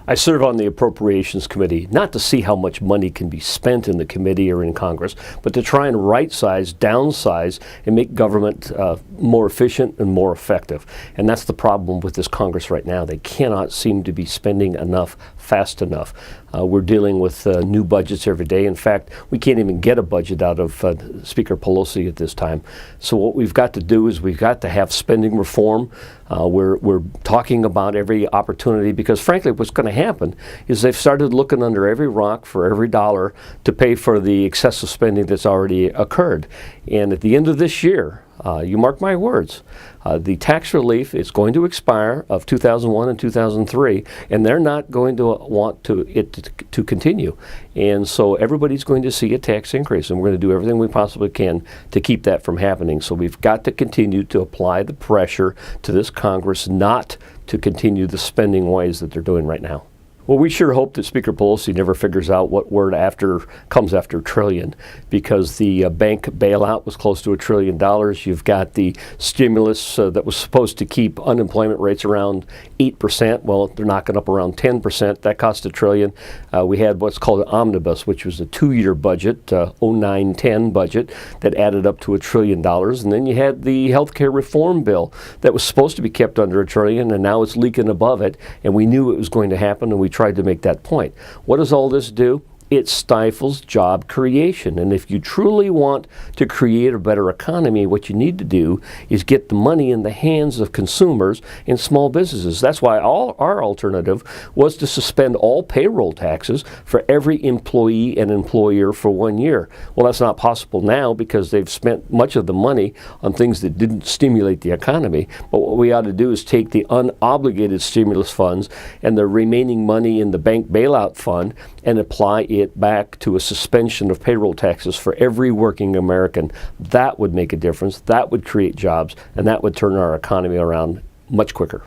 I serve on the Appropriations Committee, not to see how much money can be spent in the committee or in Congress, but to try and right-size, downsize, and make government more efficient and more effective. And that's the problem with this Congress right now. They cannot seem to be spending enough fast enough. We're dealing with new budgets every day. In fact, we can't even get a budget out of Speaker Pelosi at this time. So what we've got to do is we've got to have spending reform. We're talking about every opportunity because, frankly, what's going to happen is they've started looking under every rock for every dollar to pay for the excessive spending that's already occurred. And at the end of this year, you mark my words, the tax relief is going to expire of 2001 and 2003, and they're not going to want it to continue. And so everybody's going to see a tax increase, and we're going to do everything we possibly can to keep that from happening. So we've got to continue to apply the pressure to this Congress not to continue the spending ways that they're doing right now. Well, we sure hope that Speaker Pelosi never figures out what word comes after trillion, because the bank bailout was close to $1 trillion. You've got the stimulus that was supposed to keep unemployment rates around 8%. Well, they're knocking up around 10%. That cost $1 trillion. We had what's called an omnibus, which was a 2-year budget, 09-10 budget, that added up to $1 trillion. And then you had the healthcare reform bill that was supposed to be kept under $1 trillion, and now it's leaking above it. And we knew it was going to happen, and we tried to make that point. What does all this do? It stifles job creation. And if you truly want to create a better economy, what you need to do is get the money in the hands of consumers and small businesses. That's why our alternative was to suspend all payroll taxes for every employee and employer for 1 year. Well, that's not possible now because they've spent much of the money on things that didn't stimulate the economy. But what we ought to do is take the unobligated stimulus funds and the remaining money in the bank bailout fund and apply it back to a suspension of payroll taxes for every working American. That would make a difference. That would create jobs, and that would turn our economy around much quicker.